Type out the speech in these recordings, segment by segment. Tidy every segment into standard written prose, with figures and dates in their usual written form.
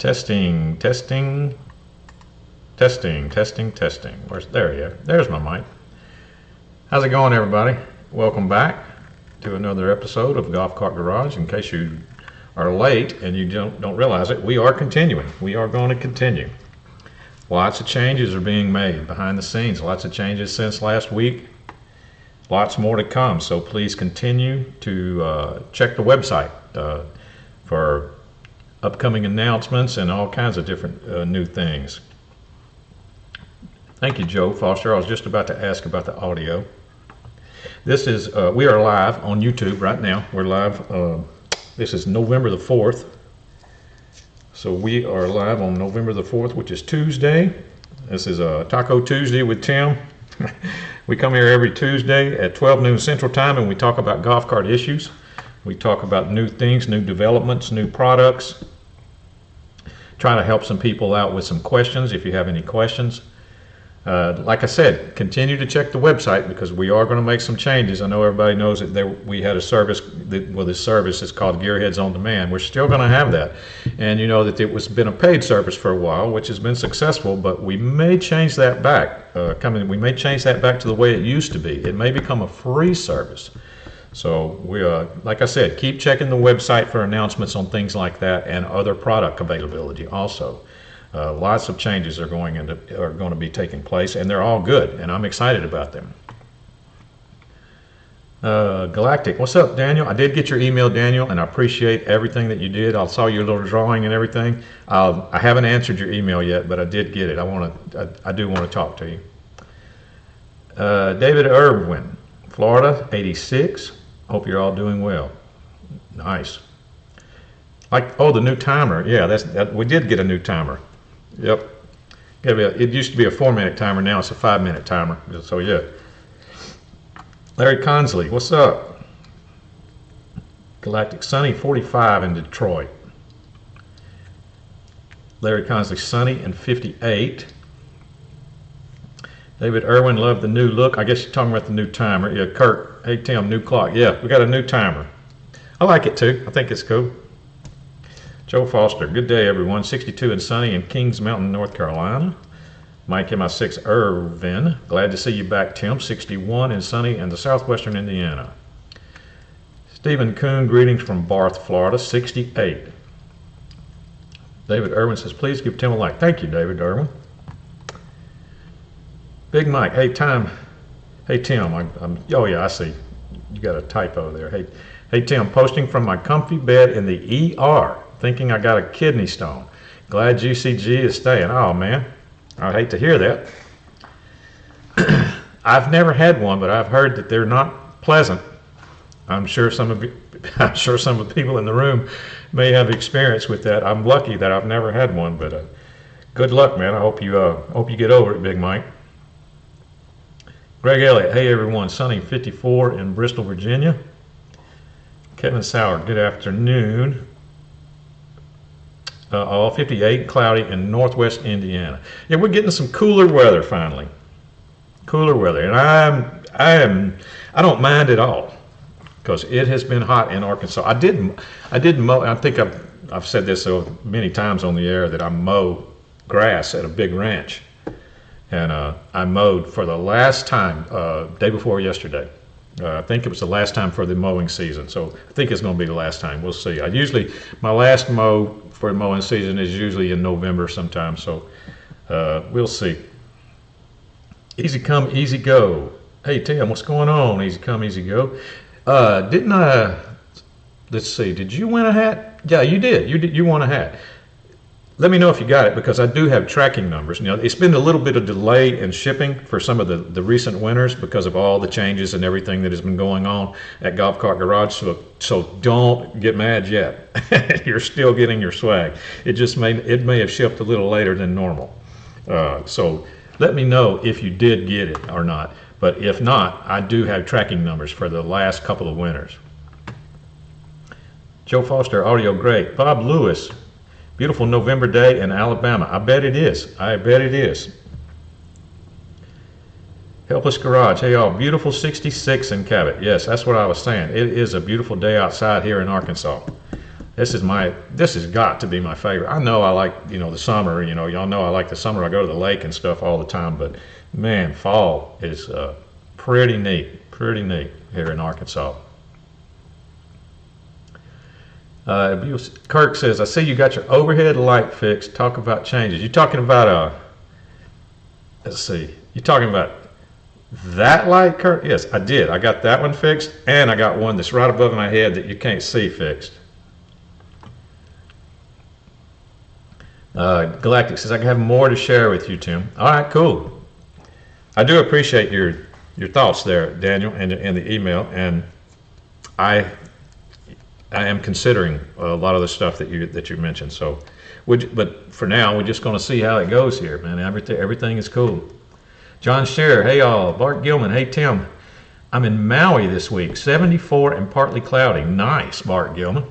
Testing, testing, testing, testing, testing. There you go. There's my mic. How's it going, everybody? Welcome back to another episode of Golf Cart Garage. In case you are late and you don't realize it, we are continuing. We are going to continue. Lots of changes are being made behind the scenes. Lots of changes since last week. Lots more to come. So please continue to check the website for upcoming announcements and all kinds of different new things. Thank you, Joe Foster. I was just about to ask about the audio. This is, we are live on YouTube right now. We're live, this is November the 4th. So we are live on November the 4th, which is Tuesday. This is Taco Tuesday with Tim. We come here every Tuesday at 12 noon Central Time and we talk about golf cart issues. We talk about new things, new developments, new products. Try to help some people out with some questions if you have any questions. Like I said, continue to check the website because we are going to make some changes. I know everybody knows that we had a service, this service is called Gearheads on Demand. We're still going to have that. And you know that it was been a paid service for a while, which has been successful, but we may change that back. We may change that back to the way it used to be. It may become a free service. So we like I said, keep checking the website for announcements on things like that and other product availability also. Lots of changes are going to be taking place, and they're all good, and I'm excited about them. Galactic, what's up, Daniel? I did get your email, Daniel, and I appreciate everything that you did. I saw your little drawing and everything. I haven't answered your email yet, but I did get it. I do want to talk to you. David Irwin, Florida, 86. Hope you're all doing well. Nice. The new timer. Yeah, we did get a new timer. Yep. It used to be a 4-minute timer. Now it's a 5-minute timer. So yeah. Larry Consley, what's up? Galactic Sunny 45 in Detroit. Larry Consley Sunny in 58. David Irwin, love the new look. I guess you're talking about the new timer. Yeah, Kurt, hey Tim, new clock. Yeah, we got a new timer. I like it too. I think it's cool. Joe Foster, good day everyone. 62 and sunny in Kings Mountain, North Carolina. Mike MI6 Irvin, glad to see you back, Tim. 61 and sunny in the southwestern Indiana. Stephen Kuhn, greetings from Barth, Florida, 68. David Irwin says, please give Tim a like. Thank you, David Irwin. Big Mike, hey Tim, oh yeah, I see. You got a typo there. Hey Tim, posting from my comfy bed in the ER, thinking I got a kidney stone. Glad GCG is staying. Oh man, I hate to hear that. I've never had one, but I've heard that they're not pleasant. I'm sure some of the people in the room may have experience with that. I'm lucky that I've never had one, but good luck, man. I hope you get over it, Big Mike. Greg Elliott, hey everyone, sunny 54 in Bristol, Virginia. Kevin Sauer, good afternoon. 58, cloudy in northwest Indiana. Yeah, we're getting some cooler weather finally. Cooler weather, and I don't mind at all because it has been hot in Arkansas. I did mow. I think I've said this so many times on the air that I mow grass at a big ranch. And I mowed for the last time, day before yesterday. I think it was the last time for the mowing season. So I think it's going to be the last time. We'll see. My last mow for mowing season is usually in November sometime. So we'll see. Easy come, easy go. Hey Tim, what's going on? Easy come, easy go. Let's see. Did you win a hat? Yeah, you did. You won a hat. Let me know if you got it because I do have tracking numbers. You know, it's been a little bit of delay in shipping for some of the recent winners because of all the changes and everything that has been going on at Golf Cart Garage. So don't get mad yet. You're still getting your swag. It may have shipped a little later than normal. So let me know if you did get it or not. But if not, I do have tracking numbers for the last couple of winners. Joe Foster, audio great. Bob Lewis. Beautiful November day in Alabama. I bet it is. I bet it is. Helpless Garage. Hey y'all, beautiful 66 in Cabot. Yes, that's what I was saying. It is a beautiful day outside here in Arkansas. This has got to be my favorite. I know I like, you know, the summer, you know, y'all know I like the summer. I go to the lake and stuff all the time, but man, fall is pretty neat here in Arkansas. Kirk says, I see you got your overhead light fixed. Talk about changes. You talking about, let's see, you talking about that light, Kirk? Yes, I did. I got that one fixed, and I got one that's right above my head that you can't see fixed. Galactic says, I have more to share with you, Tim. All right, cool. I do appreciate your thoughts there, Daniel, and the email, and I am considering a lot of the stuff that you mentioned. So, but for now, we're just going to see how it goes here, man. Everything is cool. John Scherer, hey y'all. Bart Gilman, hey Tim. I'm in Maui this week, 74 and partly cloudy. Nice, Bart Gilman.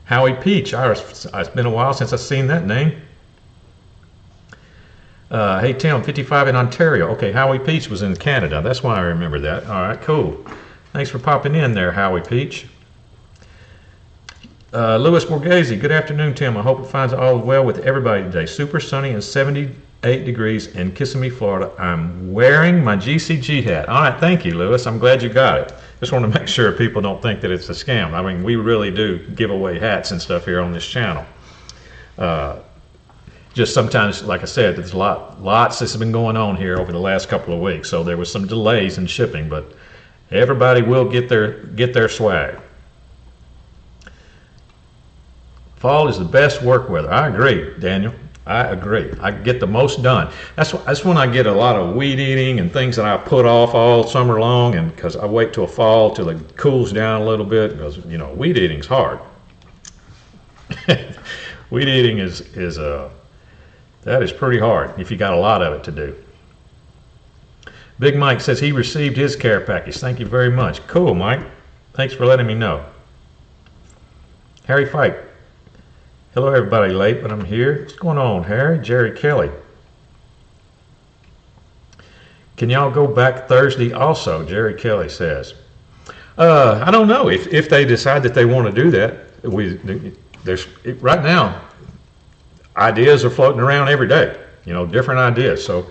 Howie Peach, it's been a while since I've seen that name. Hey Tim, 55 in Ontario. Okay, Howie Peach was in Canada. That's why I remember that. All right, cool. Thanks for popping in there, Howie Peach. Louis Borghese, good afternoon, Tim. I hope it finds all well with everybody today. Super sunny and 78 degrees in Kissimmee, Florida. I'm wearing my GCG hat. All right, thank you, Louis. I'm glad you got it. Just want to make sure people don't think that it's a scam. I mean, we really do give away hats and stuff here on this channel. Just sometimes, like I said, there's lots that's been going on here over the last couple of weeks. So there was some delays in shipping, but everybody will get their swag. Fall is the best work weather. I agree, Daniel. I agree. I get the most done. That's when I get a lot of weed eating and things that I put off all summer long, and because I wait till fall till it cools down a little bit, because you know weed eating's hard. Weed eating is pretty hard if you got a lot of it to do. Big Mike says he received his care package. Thank you very much. Cool, Mike. Thanks for letting me know. Harry Fike. Hello, everybody. Late, but I'm here. What's going on, Harry? Jerry Kelly. Can y'all go back Thursday also? Jerry Kelly says. I don't know if they decide that they want to do that. Right now, ideas are floating around every day. You know, different ideas. So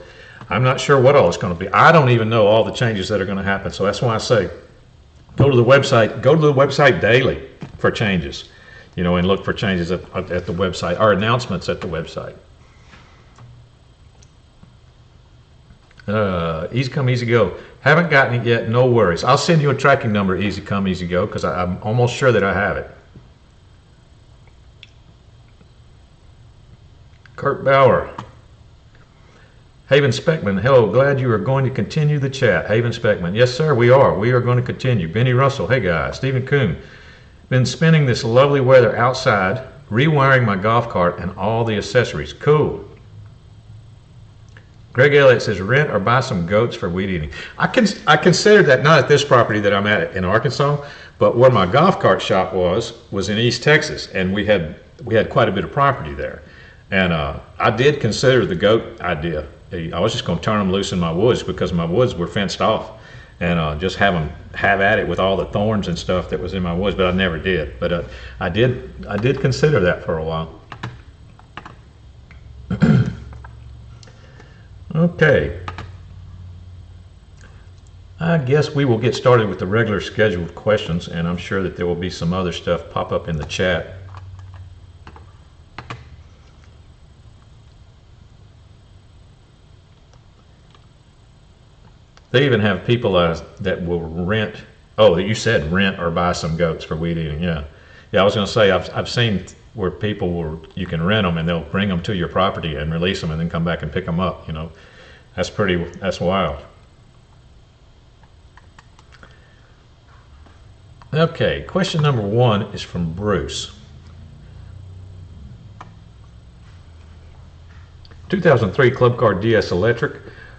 I'm not sure what all it's going to be. I don't even know all the changes that are going to happen. So that's why I say go to the website. Go to the website daily for changes. You know, and look for changes at the website, or announcements at the website. Easy come, easy go. Haven't gotten it yet, no worries. I'll send you a tracking number, easy come, easy go, because I'm almost sure that I have it. Kurt Bauer. Haven Speckman, hello, glad you are going to continue the chat. Haven Speckman, yes sir, we are. We are going to continue. Benny Russell, hey guys. Stephen Kuhn. Been spending this lovely weather outside, rewiring my golf cart and all the accessories. Cool. Greg Elliott says, rent or buy some goats for weed eating. I considered that, not at this property that I'm at in Arkansas, but where my golf cart shop was in East Texas, and we had quite a bit of property there. And I did consider the goat idea. I was just going to turn them loose in my woods because my woods were fenced off, and just have them have at it with all the thorns and stuff that was in my woods, but I never did. But I did consider that for a while. Okay. I guess we will get started with the regular scheduled questions, and I'm sure that there will be some other stuff pop up in the chat. They even have people that will rent. Oh, you said rent or buy some goats for weed eating. Yeah, I was going to say I've seen where you can rent them and they'll bring them to your property and release them and then come back and pick them up. You know, that's wild. Okay, question number 1 is from Bruce. 2003 Club Car DS Electric.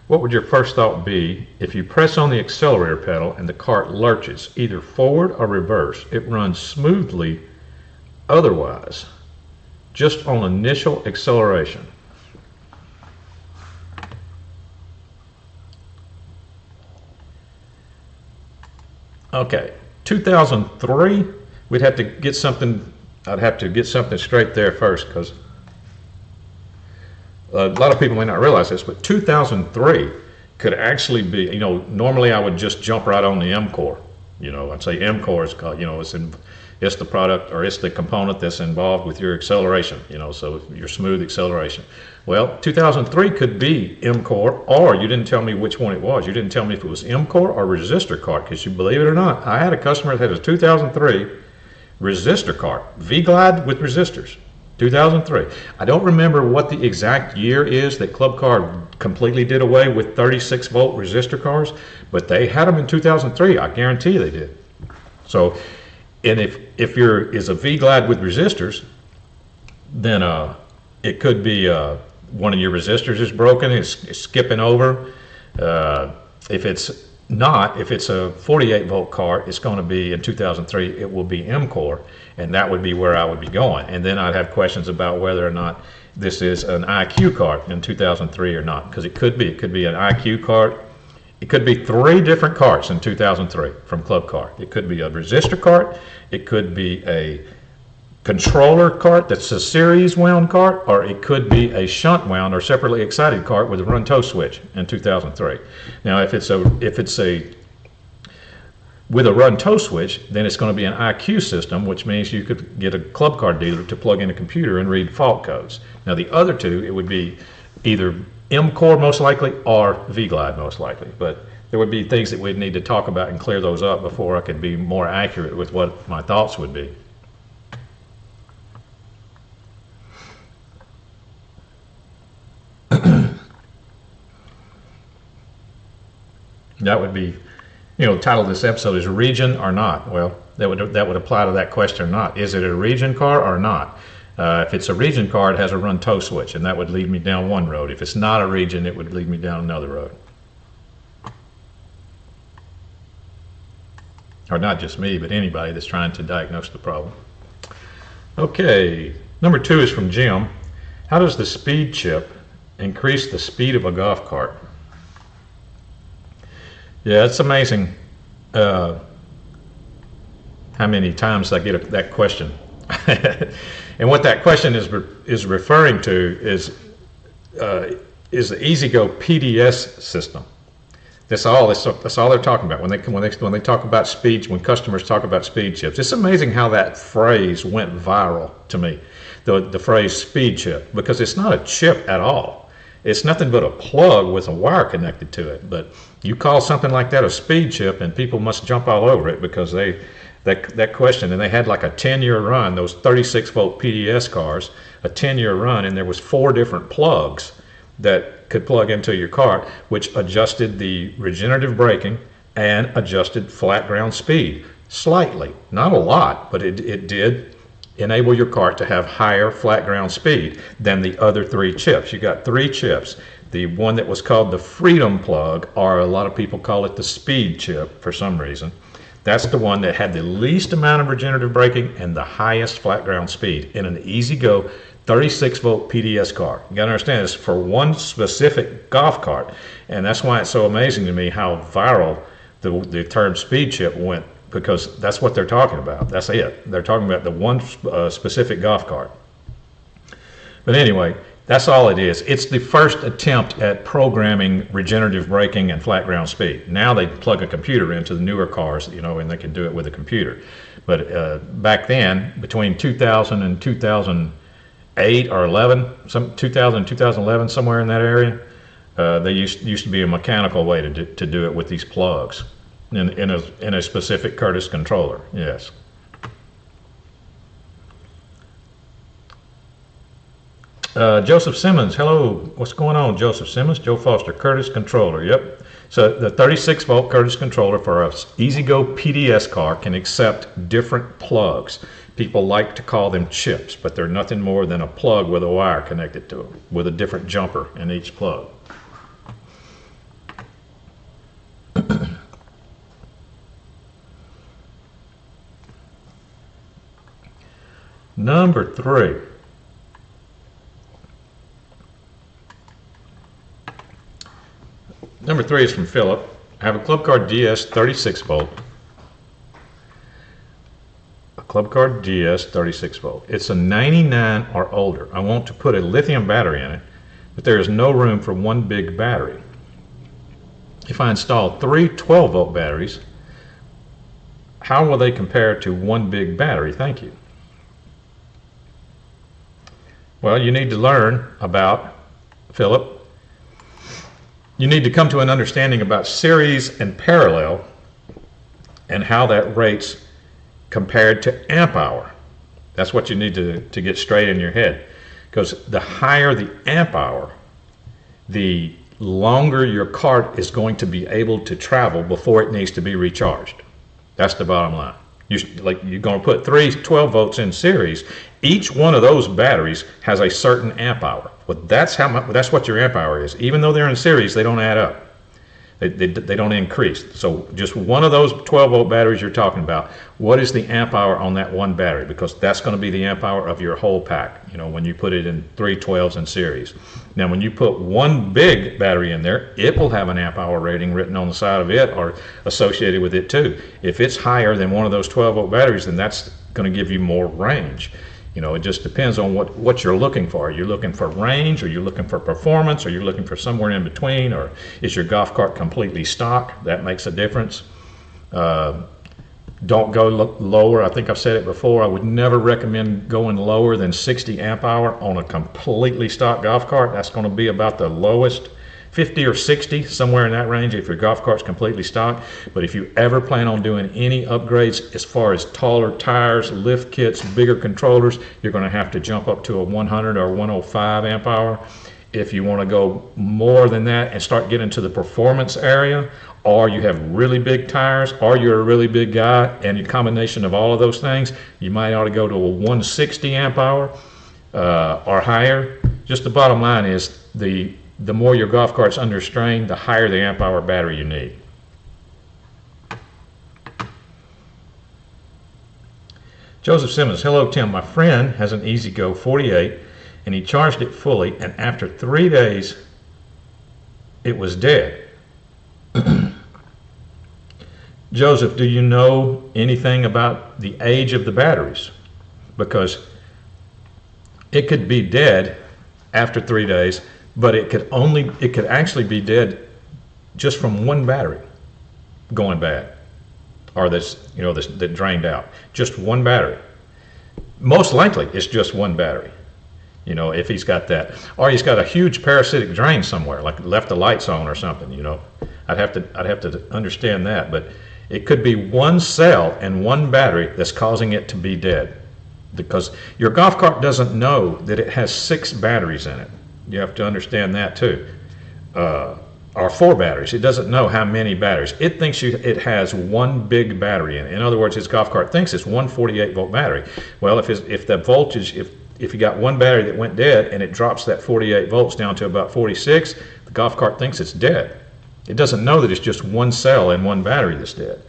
What would your first thought be if you press on the accelerator pedal and the cart lurches, either forward or reverse? It runs smoothly otherwise, just on initial acceleration. Okay, 2003, we'd have to get something, I'd have to get something straight there first, because a lot of people may not realize this, but 2003 could actually be, you know, normally I would just jump right on the M core. You know, I'd say M core is called, you know, it's the product, or it's the component that's involved with your acceleration, you know, so your smooth acceleration. Well, 2003 could be M core, or you didn't tell me which one it was. You didn't tell me if it was M core or resistor cart, because you believe it or not, I had a customer that had a 2003 resistor cart, V-Glide with resistors. 2003. I don't remember what the exact year is that Club Car completely did away with 36 volt resistor cars, but they had them in 2003. I guarantee they did. So, and if your is a V-Glide with resistors, then it could be one of your resistors is broken, it's skipping over. If it's not, if it's a 48 volt car, it's going to be in 2003, it will be M core, and that would be where I would be going. And then I'd have questions about whether or not this is an IQ cart in 2003 or not, because it could be an IQ cart. It could be 3 different carts in 2003 from Club Car. It could be a resistor cart, it could be a controller cart that's a series wound cart, or it could be a shunt wound or separately excited cart with a run toe switch in 2003. Now if it's with a run toe switch, then it's going to be an IQ system, which means you could get a Club Car dealer to plug in a computer and read fault codes. Now the other two, it would be either M core most likely or V-Glide most likely, but there would be things that we'd need to talk about and clear those up before I could be more accurate with what my thoughts would be. That would be, you know, the title of this episode is Regen or not. Well, that would apply to that question or not. Is it a Regen car or not? If it's a Regen car, it has a run toe switch, and that would lead me down one road. If it's not a Regen, it would lead me down another road. Or not just me, but anybody that's trying to diagnose the problem. Okay, number 2 is from Jim. How does the speed chip increase the speed of a golf cart? Yeah, it's amazing how many times I get that question. And what that question is referring to is the EasyGo PDS system. That's all they're talking about when they talk about speed. When customers talk about speed chips, it's amazing how that phrase went viral to me. The phrase speed chip, because it's not a chip at all. It's nothing but a plug with a wire connected to it. But you call something like that a speed chip, and people must jump all over it because that question, and they had like a 10-year run, those 36 volt PDS cars, a 10-year run, and there was 4 different plugs that could plug into your cart, which adjusted the regenerative braking and adjusted flat ground speed slightly, not a lot, but it did enable your cart to have higher flat ground speed than the other 3 chips. You got 3 chips. The one that was called the Freedom plug, or a lot of people call it the speed chip for some reason, that's the one that had the least amount of regenerative braking and the highest flat ground speed in an EasyGo 36 volt PDS car. You gotta understand, this for one specific golf cart, and that's why it's so amazing to me how viral the term speed chip went, because that's what they're talking about. That's it. They're talking about the one specific golf cart. But anyway, that's all it is. It's the first attempt at programming regenerative braking and flat ground speed. Now they plug a computer into the newer cars, you know, and they can do it with a computer. But back then, between 2000 and 2008 or 11, 2000 2011, somewhere in that area, there used to be a mechanical way to do it with these plugs in a specific Curtis controller. Yes. Joseph Simmons, hello. What's going on, Joseph Simmons? Joe Foster, Curtis controller. Yep. So the 36 volt Curtis controller for a EasyGo PDS car can accept different plugs. People like to call them chips, but they're nothing more than a plug with a wire connected to them with a different jumper in each plug. Number 3. Number 3 is from Philip. I have a Club Car DS 36 volt. A Club Card GS 36 volt. It's a 99 or older. I want to put a lithium battery in it, but there is no room for one big battery. If I install three 12 volt batteries, how will they compare to one big battery? Thank you. Well, you need to learn about, Philip, you need to come to an understanding about series and parallel and how that rates compared to amp hour. That's what you need to get straight in your head. Because the higher the amp hour, the longer your cart is going to be able to travel before it needs to be recharged. That's the bottom line. You're going to put three 12 volts in series. Each one of those batteries has a certain amp hour. But that's what your amp hour is. Even though they're in series, they don't add up. They don't increase. So just one of those 12 volt batteries you're talking about, what is the amp hour on that one battery? Because that's going to be the amp hour of your whole pack, you know, when you put it in three 12s in series. Now when you put one big battery in there, it will have an amp hour rating written on the side of it or associated with it too. If it's higher than one of those 12 volt batteries, then that's going to give you more range. You know, it just depends on what you're looking for. Are you looking for range? Are you looking for performance? Are you looking for somewhere in between? Or is your golf cart completely stock? That makes a difference. Don't go lower. I think I've said it before. I would never recommend going lower than 60 amp hour on a completely stock golf cart. That's going to be about the lowest. 50 or 60, somewhere in that range if your golf cart's completely stock. But if you ever plan on doing any upgrades as far as taller tires, lift kits, bigger controllers, you're going to have to jump up to a 100 or 105 amp hour. If you want to go more than that and start getting to the performance area, or you have really big tires, or you're a really big guy, and a combination of all of those things, you might ought to go to a 160 amp hour or higher. Just the bottom line is the more your golf cart's under strain, the higher the amp hour battery you need. Joseph Simmons, hello Tim. My friend has an EasyGo 48 and he charged it fully, and after 3 days it was dead. Joseph, do you know anything about the age of the batteries? Because it could be dead after 3 days, but it could actually be dead just from one battery going bad, or that drained out. Just one battery. Most likely it's just one battery. You know, if he's got that, or he's got a huge parasitic drain somewhere, like left the lights on or something. You know, I'd have to understand that, but it could be one cell and one battery that's causing it to be dead, because your golf cart doesn't know that it has 6 batteries in it. You have to understand that too. Or 4 batteries. It doesn't know how many batteries. It thinks it has one big battery in it. In other words, his golf cart thinks it's one 48 volt battery. Well, if the voltage, if you got one battery that went dead and it drops that 48 volts down to about 46, the golf cart thinks it's dead. It doesn't know that it's just one cell and one battery that's dead.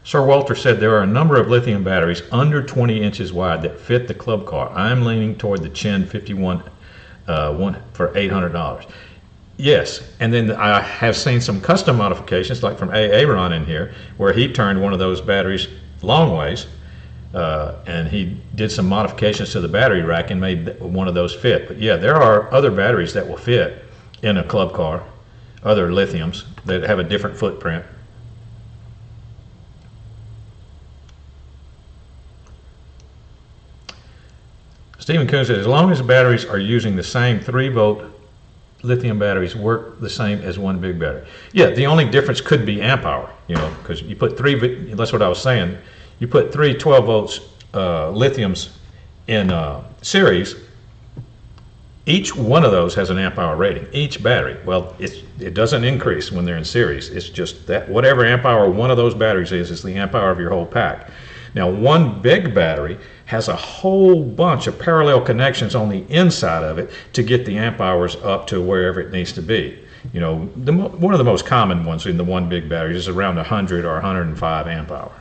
Sir Walter said there are a number of lithium batteries under 20 inches wide that fit the club cart. I'm leaning toward the Chen 51 one for $800. Yes, and then I have seen some custom modifications, like from Aaron in here, where he turned one of those batteries long ways, and he did some modifications to the battery rack and made one of those fit. But yeah, there are other batteries that will fit in a club car, other lithiums that have a different footprint. Stephen Coon says, as long as the batteries are using the same 3-volt lithium batteries, work the same as one big battery. Yeah, the only difference could be amp hour, you know, because you put that's what I was saying, you put 3 12 volts lithiums in series. Each one of those has an amp hour rating, each battery. Well, it doesn't increase when they're in series. It's just that whatever amp hour one of those batteries is the amp hour of your whole pack. Now, one big battery has a whole bunch of parallel connections on the inside of it to get the amp hours up to wherever it needs to be. You know, one of the most common ones in the one big battery is around 100 or 105 amp hour.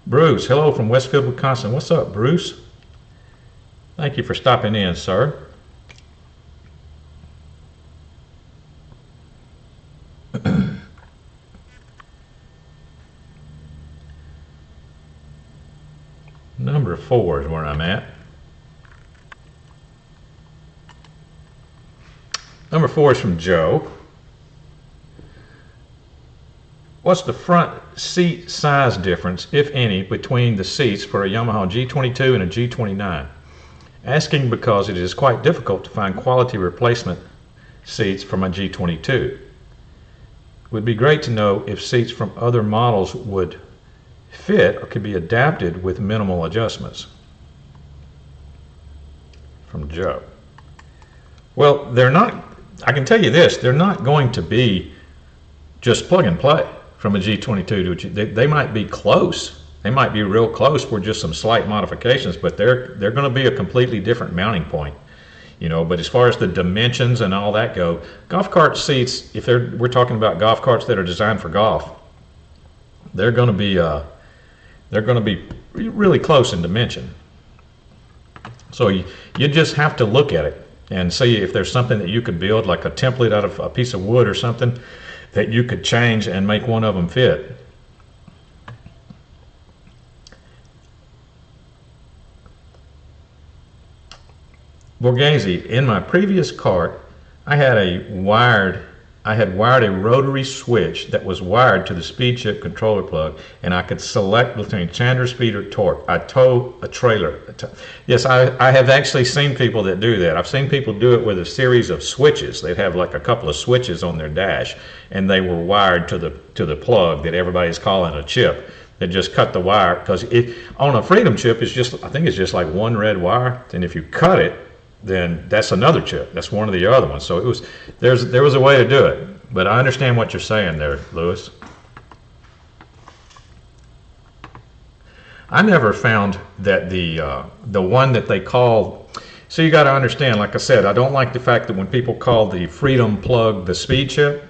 Bruce, hello from Westfield, Wisconsin. What's up, Bruce? Thank you for stopping in, sir. Number 4 is where I'm at. Number 4 is from Joe. What's the front seat size difference, if any, between the seats for a Yamaha G22 and a G29? Asking because it is quite difficult to find quality replacement seats for my G22. It would be great to know if seats from other models would fit or could be adapted with minimal adjustments. From Joe. Well, they're not, I can tell you this, they're not going to be just plug and play from a G22 to a G. They might be close. They might be real close for just some slight modifications, but they're going to be a completely different mounting point. You know, but as far as the dimensions and all that go, golf cart seats, if we're talking about golf carts that are designed for golf, they're going to be really close in dimension. So you just have to look at it and see if there's something that you could build, like a template out of a piece of wood or something, that you could change and make one of them fit. Borghese, in my previous cart, I had wired a rotary switch that was wired to the speed chip controller plug, and I could select between Chandler speed or torque. I tow a trailer. Yes, I have actually seen people that do that. I've seen people do it with a series of switches. They'd have like a couple of switches on their dash, and they were wired to the plug that everybody's calling a chip. They just cut the wire, because on a Freedom chip, I think it's just like one red wire, and if you cut it, then that's another chip. That's one of the other ones. So there was a way to do it. But I understand what you're saying there, Lewis. I never found that the one that they call. So you got to understand. Like I said, I don't like the fact that when people call the Freedom plug the speed chip,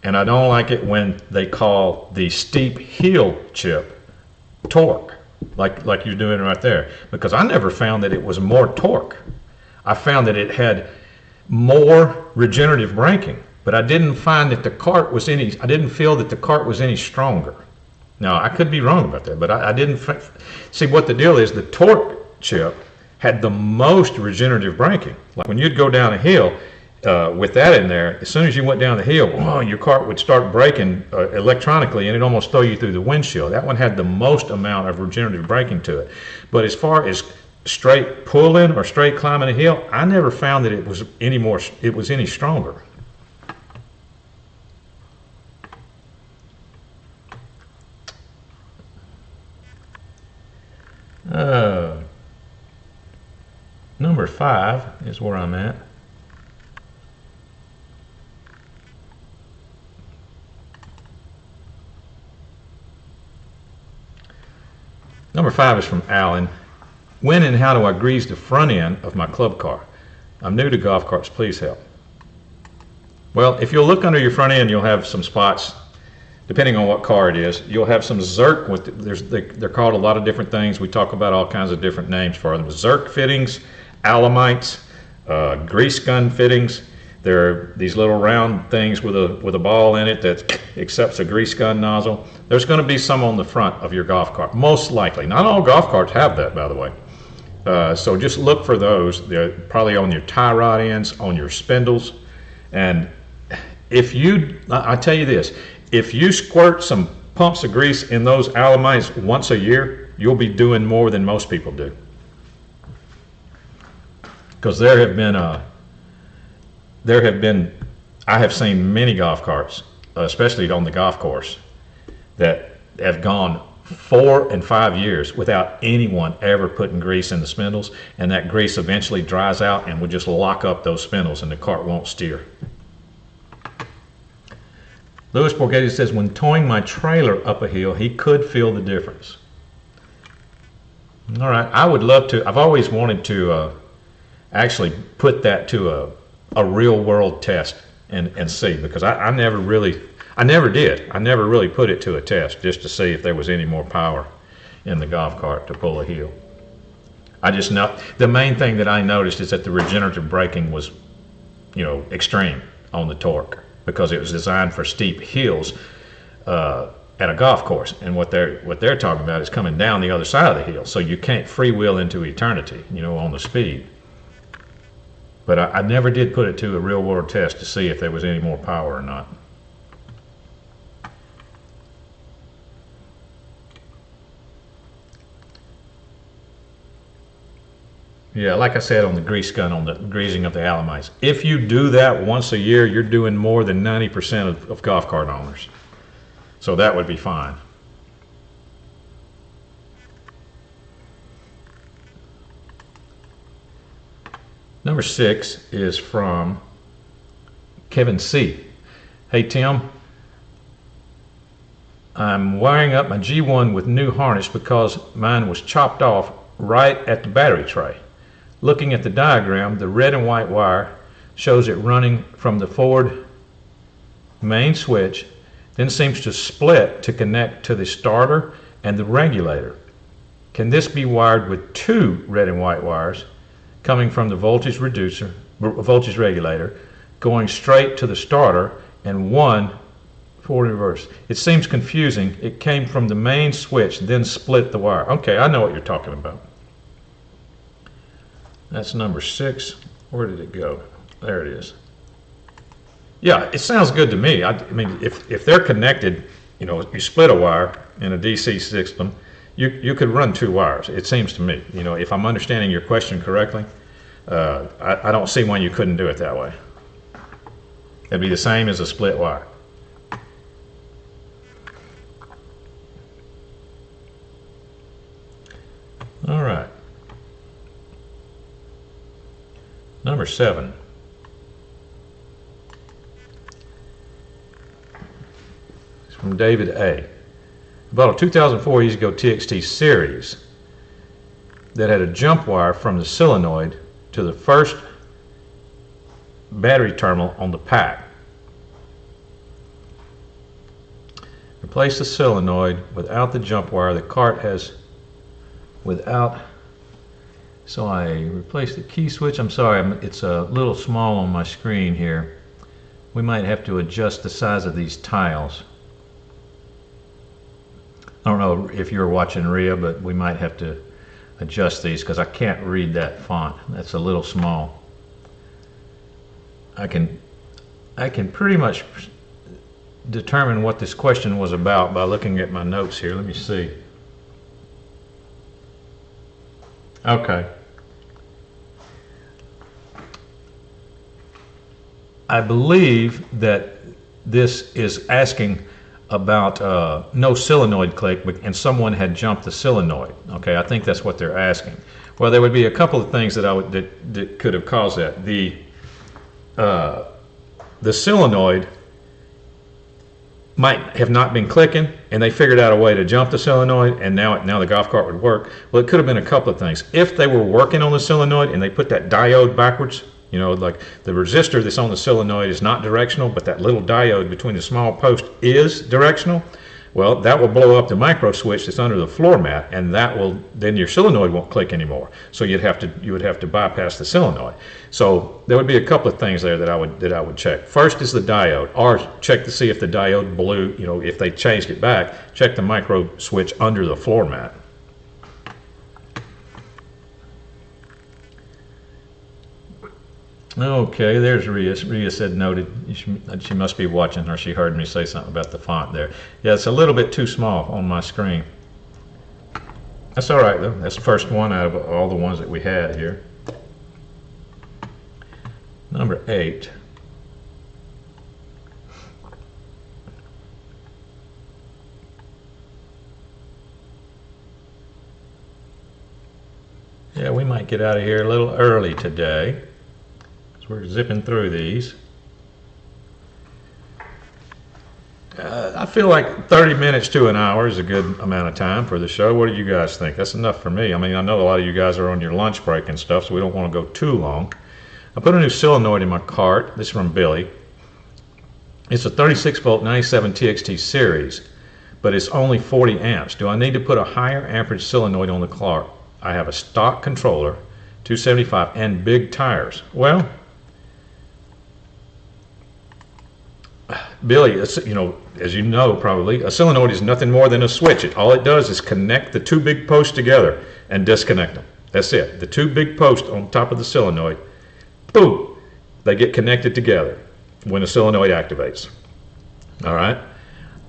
and I don't like it when they call the steep heel chip torque, like you're doing right there. Because I never found that it was more torque. I found that it had more regenerative braking, but I didn't find that I didn't feel that the cart was any stronger. Now, I could be wrong about that, but I didn't see what the deal is. The torque chip had the most regenerative braking. Like when you'd go down a hill with that in there, as soon as you went down the hill, your cart would start braking electronically, and it'd almost throw you through the windshield. That one had the most amount of regenerative braking to it. But as far as straight pulling or straight climbing a hill, I never found that it was any stronger. Number 5 is where I'm at. Number 5 is from Alan. When and how do I grease the front end of my club car? I'm new to golf carts, please help. Well, if you'll look under your front end, you'll have some spots, depending on what car it is. You'll have some Zerk, they're called a lot of different things. We talk about all kinds of different names for them. Zerk fittings, Alamites, grease gun fittings. They're these little round things with a ball in it that accepts a grease gun nozzle. There's going to be some on the front of your golf cart, most likely. Not all golf carts have that, by the way. So just look for those. They're probably on your tie rod ends, on your spindles. And I tell you this, if you squirt some pumps of grease in those Alamites once a year, you'll be doing more than most people do. Because I have seen many golf carts, especially on the golf course, that have gone 4 and 5 years without anyone ever putting grease in the spindles, and that grease eventually dries out and will just lock up those spindles and the cart won't steer. Louis Borghetti says, when towing my trailer up a hill, he could feel the difference. All right, I would love to. I've always wanted to actually put that to a real world test and see, because I never did. I never really put it to a test just to see if there was any more power in the golf cart to pull a heel. I just know the main thing that I noticed is that the regenerative braking was, extreme on the torque, because it was designed for steep hills. at a golf course, and what they're talking about is coming down the other side of the hill, so you can't freewheel into eternity, you know, on the speed. But I never did put it to a real world test to see if there was any more power or not. Yeah, like I said on the grease gun, on the greasing of the alamites, if you do that once a year, you're doing more than 90% of golf cart owners. So that would be fine. Number 6 is from Kevin C. Hey Tim, I'm wiring up my G1 with new harness because mine was chopped off right at the battery tray. Looking at the diagram, the red and white wire shows it running from the forward main switch, then seems to split to connect to the starter and the regulator. Can this be wired with 2 red and white wires coming from the voltage regulator, going straight to the starter, and 1 forward and reverse? It seems confusing. It came from the main switch, then split the wire. Okay, I know what you're talking about. That's number 6. Where did it go? There it is. Yeah, it sounds good to me. I mean, if they're connected, you know, you split a wire in a DC system, you could run 2 wires, it seems to me. You know, if I'm understanding your question correctly, I don't see why you couldn't do it that way. It'd be the same as a split wire. All right. Number 7. It's from David A. About a 2004 E-Z-GO TXT series that had a jump wire from the solenoid to the first battery terminal on the pack. Replace the solenoid without the jump wire. The cart has without. So I replaced the key switch. I'm sorry, it's a little small on my screen here. We might have to adjust the size of these tiles. I don't know if you're watching Rhea, but we might have to adjust these because I can't read that font. That's a little small. I can pretty much determine what this question was about by looking at my notes here. Let me see. Okay. I believe that this is asking about no solenoid click, and someone had jumped the solenoid. Okay, I think that's what they're asking. Well, there would be a couple of things that could have caused that. The solenoid might have not been clicking, and they figured out a way to jump the solenoid, and now the golf cart would work. Well, it could have been a couple of things. If they were working on the solenoid and they put that diode backwards, you know, like the resistor that's on the solenoid is not directional, but that little diode between the small post is directional, well, that will blow up the micro switch that's under the floor mat, and then your solenoid won't click anymore. So you would have to bypass the solenoid. So there would be a couple of things there that I would check. First is the diode, or check to see if the diode blew. You know, if they changed it back, check the micro switch under the floor mat. Okay, there's Rhea. Rhea said noted. She must be watching, or she heard me say something about the font there. Yeah, it's a little bit too small on my screen. That's all right, though. That's the first one out of all the ones that we had here. Number 8. Yeah, we might get out of here a little early today. We're zipping through these. I feel like 30 minutes to an hour is a good amount of time for the show. What do you guys think? That's enough for me. I mean, I know a lot of you guys are on your lunch break and stuff, so we don't want to go too long. I put a new solenoid in my cart. This is from Billy. It's a 36 volt 97 TXT series, but it's only 40 amps. Do I need to put a higher amperage solenoid on the cart? I have a stock controller, 275, and big tires. Well, Billy, you know, as you know probably, a solenoid is nothing more than a switch. All it does is connect the two big posts together and disconnect them. That's it. The two big posts on top of the solenoid, boom, they get connected together when the solenoid activates. All right?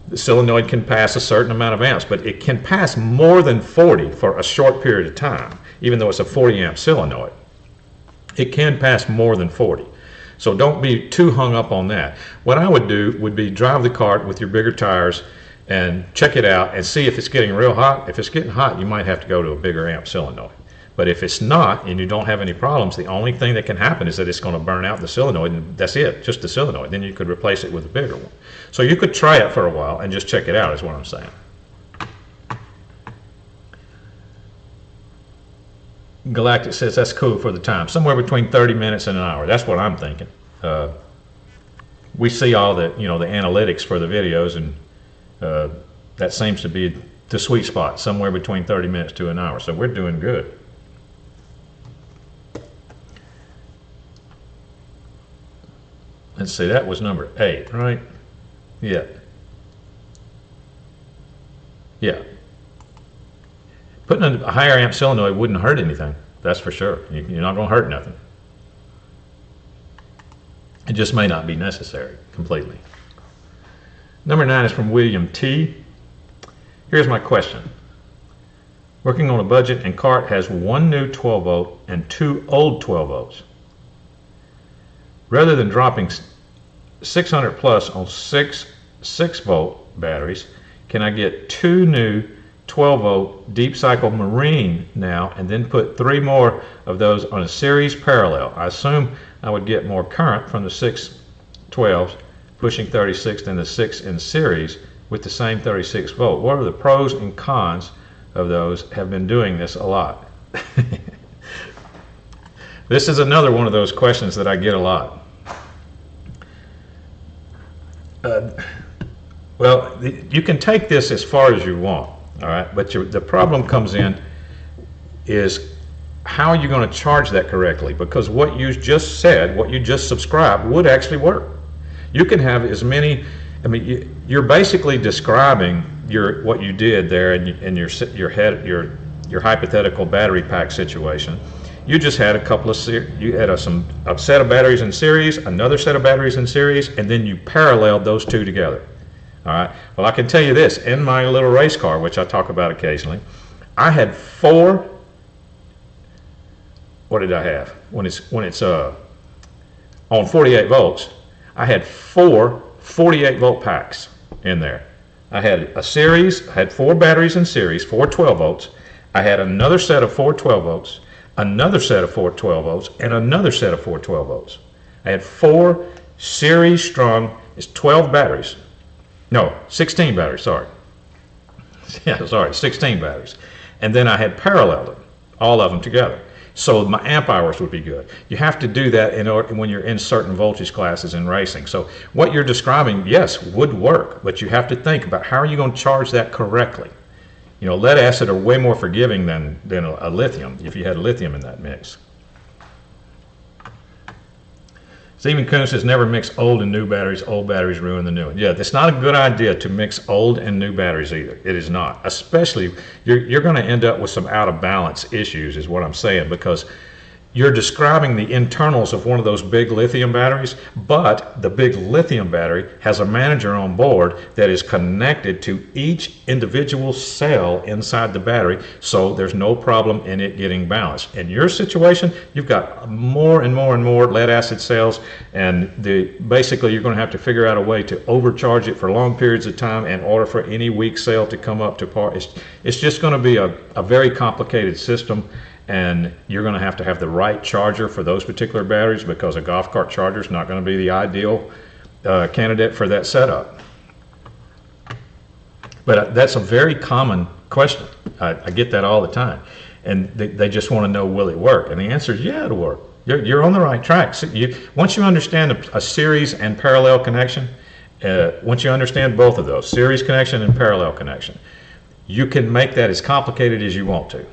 The solenoid can pass a certain amount of amps, but it can pass more than 40 for a short period of time, even though it's a 40 amp solenoid. It can pass more than 40. So don't be too hung up on that. What I would do would be drive the cart with your bigger tires and check it out and see if it's getting real hot. If it's getting hot, you might have to go to a bigger amp solenoid. But if it's not and you don't have any problems, the only thing that can happen is that it's going to burn out the solenoid, and that's it, just the solenoid. Then you could replace it with a bigger one. So you could try it for a while and just check it out, is what I'm saying. Galactic says that's cool for the time, somewhere between 30 minutes and an hour. That's what I'm thinking. We see all the, you know, the analytics for the videos, and that seems to be the sweet spot, somewhere between 30 minutes to an hour. So we're doing good. Let's see, that was number 8, right? Yeah. Yeah. Putting a higher amp solenoid wouldn't hurt anything, that's for sure. You're not going to hurt nothing. It just may not be necessary completely. Number 9 is from William T. Here's my question. Working on a budget, and cart has one new 12 volt and 2 old 12 volts. Rather than dropping 600 plus on 6 volt batteries, can I get 2 new 12 volt deep cycle marine now and then put 3 more of those on a series parallel? I assume I would get more current from the 6 12s pushing 36 than the 6 in series with the same 36 volt. What are the pros and cons of those? Have been doing this a lot. This is another one of those questions that I get a lot. Well, you can take this as far as you want, all right, but the problem comes in is how are you going to charge that correctly? Because what you just said, what you just subscribed, would actually work. You can have as many, I mean, you're basically describing what you did there in your hypothetical battery pack situation. You just had a couple of, you had a set of batteries in series, another set of batteries in series, and then you paralleled those two together. All right. Well, I can tell you this: in my little race car, which I talk about occasionally, I had 4. What did I have when it's on 48 volts? I had 4 48 volt packs in there. I had a series. I had 4 batteries in series, 4 12 volts. I had another set of 4 12 volts. Another set of 4 12 volts, and another set of 4 12 volts. I had 4 series strung, it's 12 batteries. No, 16 batteries, sorry. Yeah, sorry, 16 batteries. And then I had paralleled them, all of them together. So my amp hours would be good. You have to do that in order when you're in certain voltage classes in racing. So what you're describing, yes, would work, but you have to think about how are you going to charge that correctly. You know, lead acid are way more forgiving than a lithium, if you had lithium in that mix. Stephen Kuhn says never mix old and new batteries. Old batteries ruin the new one. Yeah, it's not a good idea to mix old and new batteries either. It is not. Especially, you're going to end up with some out of balance issues is what I'm saying, because you're describing the internals of one of those big lithium batteries, but the big lithium battery has a manager on board that is connected to each individual cell inside the battery, so there's no problem in it getting balanced. In your situation, you've got more and more and more lead acid cells, and basically you're going to have to figure out a way to overcharge it for long periods of time in order for any weak cell to come up to par. It's just going to be a very complicated system. And you're going to have the right charger for those particular batteries, because a golf cart charger is not going to be the ideal candidate for that setup. But that's a very common question. I get that all the time. And they just want to know, will it work? And the answer is, yeah, it'll work. You're on the right track. So once you understand a series and parallel connection, once you understand both of those, series connection and parallel connection, you can make that as complicated as you want to.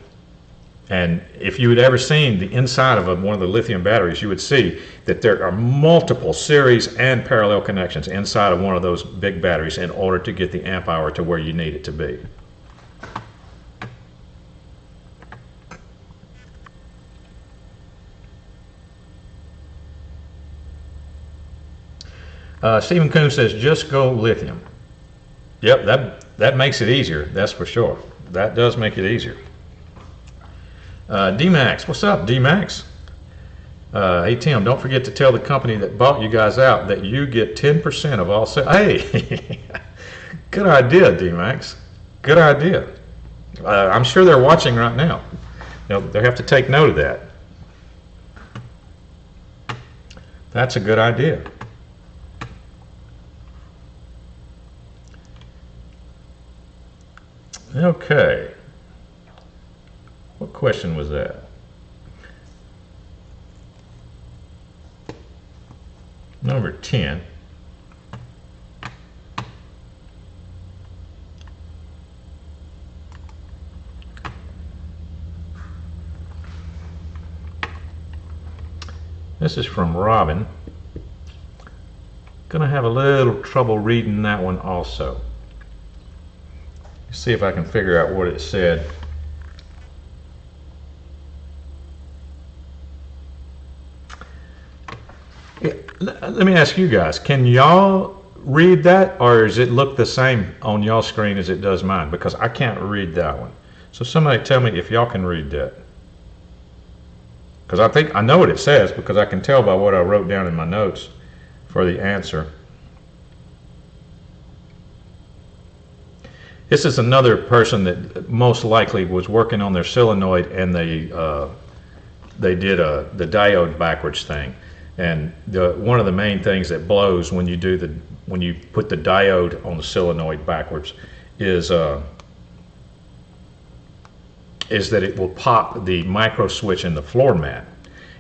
And if you had ever seen the inside of one of the lithium batteries, you would see that there are multiple series and parallel connections inside of one of those big batteries in order to get the amp hour to where you need it to be. Stephen Kuhn says, just go lithium. Yep, that makes it easier, that's for sure. That does make it easier. D-Max, what's up, D-Max? Hey, Tim, don't forget to tell the company that bought you guys out that you get 10% of all sales. Hey, good idea, D-Max. Good idea. I'm sure they're watching right now. They have to take note of that. That's a good idea. Okay. What question was that? Number 10. This is from Robin. Gonna have a little trouble reading that one also. See if I can figure out what it said. Yeah, let me ask you guys, can y'all read that, or does it look the same on y'all screen as it does mine? Because I can't read that one. So somebody tell me if y'all can read that. Because I think I know what it says, because I can tell by what I wrote down in my notes for the answer. This is another person that most likely was working on their solenoid, and they did the diode backwards thing. And one of the main things that blows when you put the diode on the solenoid backwards is that it will pop the micro switch in the floor mat.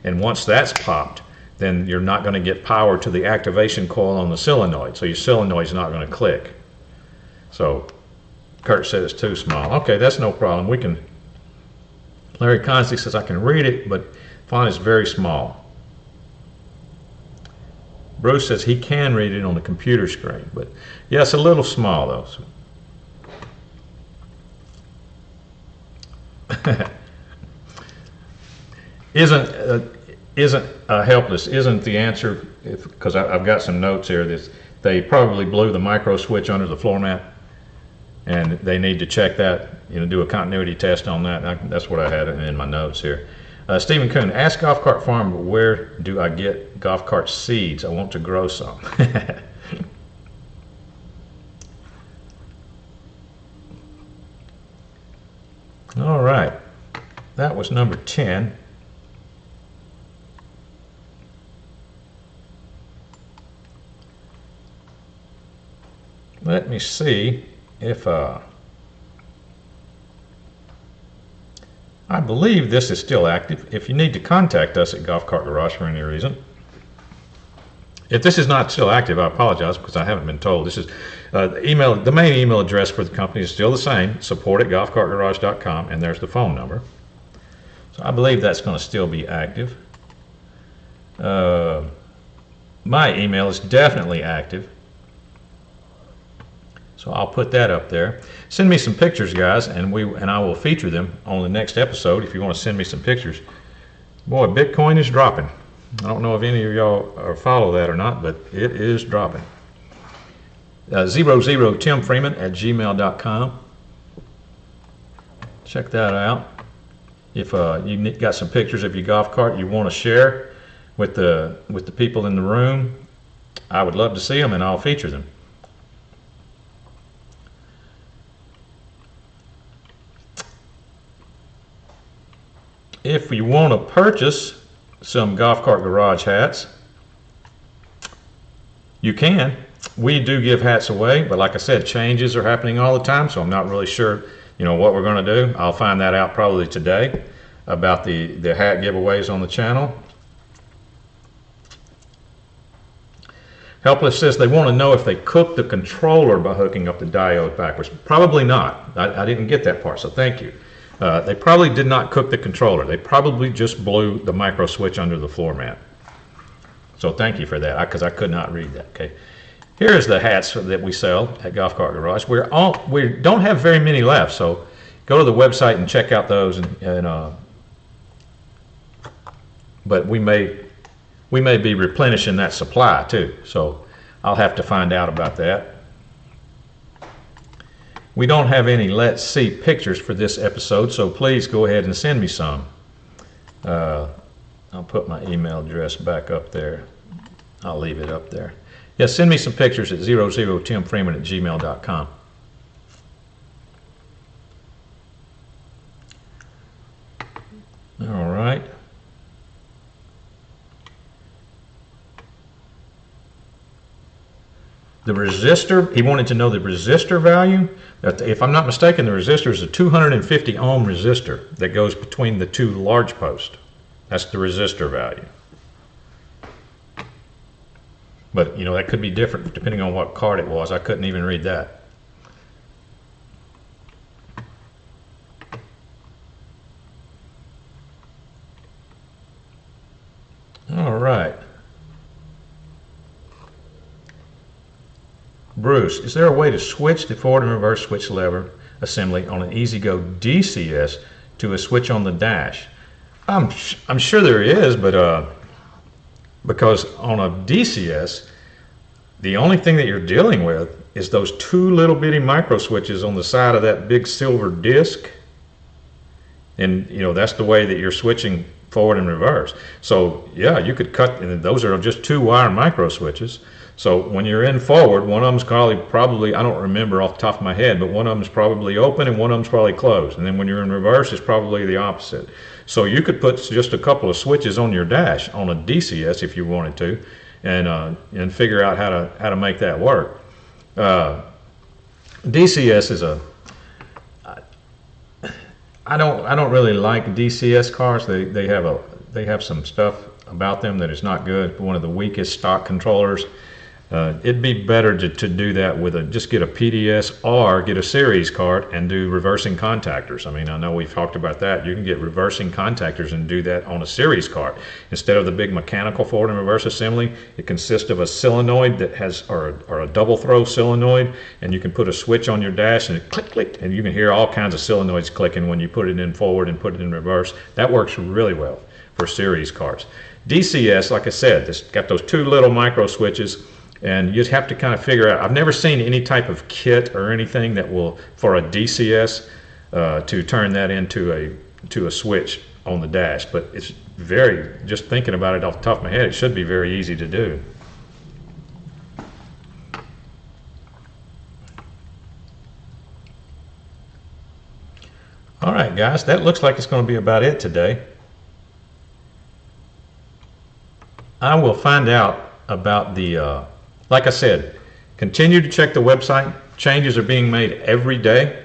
And once that's popped, then you're not going to get power to the activation coil on the solenoid. So your solenoid's not going to click. So Kurt said it's too small. Okay, that's no problem. We can. Larry Consley says I can read it, but font is very small. Bruce says he can read it on the computer screen, but yeah, it's a little small though. Isn't helpless isn't the answer, because I've got some notes here that they probably blew the micro switch under the floor mat, and they need to check that, do a continuity test on that. That's what I had in my notes here. Stephen Kuhn, ask Golf Cart Farm, where do I get golf cart seeds? I want to grow some. All right, that was number 10. Let me see if I believe this is still active. If you need to contact us at Golf Cart Garage for any reason. If this is not still active, I apologize, because I haven't been told. This is the main email address for the company is still the same, support@golfcartgarage.com, and there's the phone number. So I believe that's going to still be active. My email is definitely active, so I'll put that up there. Send me some pictures, guys, and I will feature them on the next episode if you want to send me some pictures. Boy, Bitcoin is dropping. I don't know if any of y'all follow that or not, but it is dropping. 00timfreeman@gmail.com. Check that out. If you got some pictures of your golf cart you want to share with the people in the room, I would love to see them, and I'll feature them. If you want to purchase some Golf Cart Garage hats, you can. We do give hats away, but like I said, changes are happening all the time, so I'm not really sure, what we're going to do. I'll find that out probably today about the hat giveaways on the channel. Helpless says they want to know if they cook the controller by hooking up the diode backwards. Probably not. I didn't get that part, so thank you. They probably did not cook the controller. They probably just blew the micro switch under the floor mat. So thank you for that, because I could not read that. Okay, here's the hats that we sell at Golf Cart Garage. We don't have very many left, so go to the website and check out those. But we may be replenishing that supply too. So I'll have to find out about that. We don't have any let's see pictures for this episode, so please go ahead and send me some. I'll put my email address back up there. I'll leave it up there. Yeah, send me some pictures at 00timfreeman@gmail.com. All right. The resistor, he wanted to know the resistor value. If I'm not mistaken, the resistor is a 250 ohm resistor that goes between the two large posts. That's the resistor value. But, you know, that could be different depending on what card it was. I couldn't even read that. All right. Bruce, is there a way to switch the forward and reverse switch lever assembly on an E-Z-GO DCS to a switch on the dash? I'm sure there is, but because on a DCS, the only thing that you're dealing with is those two little bitty micro switches on the side of that big silver disc. And, you know, that's the way that you're switching forward and reverse. So, yeah, you could cut, and those are just two wire micro switches. So when you're in forward, one of them's probably, I don't remember off the top of my head, but one of them's probably open and one of them's probably closed. And then when you're in reverse, it's probably the opposite. So you could put just a couple of switches on your dash on a DCS if you wanted to, and figure out how to make that work. DCS is I don't really like DCS cars. They have some stuff about them that is not good. One of the weakest stock controllers. It'd be better to do that with just get a PDS or get a series card and do reversing contactors. I mean, I know we've talked about that. You can get reversing contactors and do that on a series card. Instead of the big mechanical forward and reverse assembly, it consists of a solenoid that has, or a double throw solenoid, and you can put a switch on your dash and it click, click, and you can hear all kinds of solenoids clicking when you put it in forward and put it in reverse. That works really well for series cards. DCS, like I said, it's got those two little micro switches. And you just have to kind of figure out, I've never seen any type of kit or anything that will, for a DCS, to turn that into a switch on the dash. But it's just thinking about it off the top of my head, it should be very easy to do. All right, guys, that looks like it's going to be about it today. I will find out about the... like I said, continue to check the website. Changes are being made every day.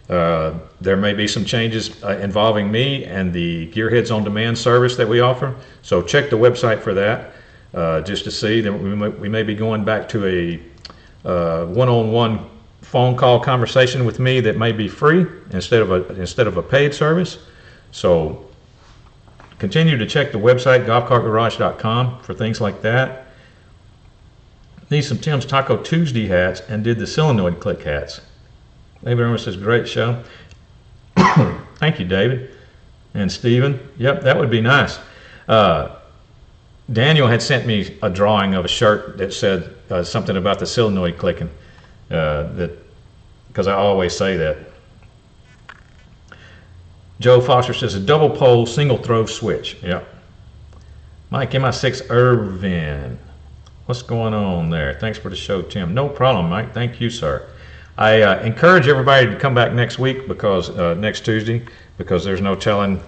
There may be some changes involving me and the Gearheads on Demand service that we offer. So check the website for that, just to see that we may be going back to a one-on-one phone call conversation with me that may be free instead of a paid service. So continue to check the website, golfcartgarage.com, for things like that. Need some Tim's Taco Tuesday hats and did the solenoid click hats. David Irwin says, great show. Thank you, David. And Stephen, yep, that would be nice. Daniel had sent me a drawing of a shirt that said something about the solenoid clicking, because I always say that. Joe Foster says, a double pole, single throw switch. Yep. Mike MI6 Irvin. What's going on there? Thanks for the show, Tim. No problem, Mike. Thank you, sir. I encourage everybody to come back next week, because next Tuesday, because there's no telling.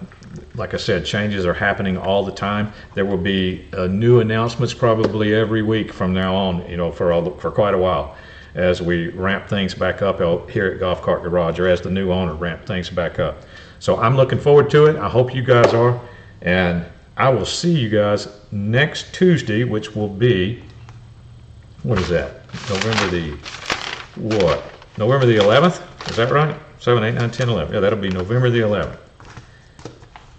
Like I said, changes are happening all the time. There will be new announcements probably every week from now on, you know, for quite a while, as we ramp things back up here at Golf Cart Garage, or as the new owner ramp things back up. So I'm looking forward to it. I hope you guys are, and I will see you guys next Tuesday, which will be, what is that? November the 11th? Is that right? 7, 8, 9, 10, 11. Yeah, that'll be November the 11th.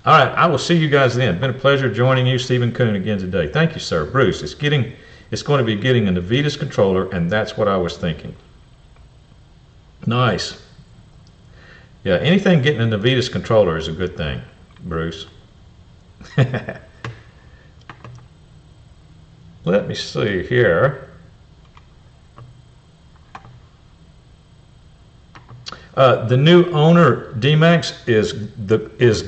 All right, I will see you guys then. Been a pleasure joining you, Stephen Kuhn, again today. Thank you, sir. Bruce, it's going to be getting a Navitas controller, and that's what I was thinking. Nice. Yeah, anything getting a Navitas controller is a good thing, Bruce. Let me see here. The new owner, D-Max, is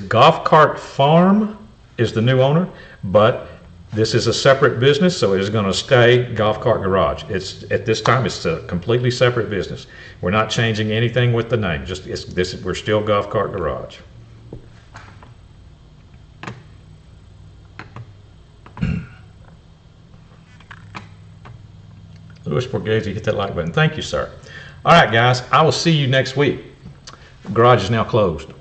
Golf Cart Farm is the new owner, but this is a separate business, so it is going to stay Golf Cart Garage. At this time, it's a completely separate business. We're not changing anything with the name. We're still Golf Cart Garage. Louis Borghese, hit that like button. Thank you, sir. All right, guys, I will see you next week. The garage is now closed.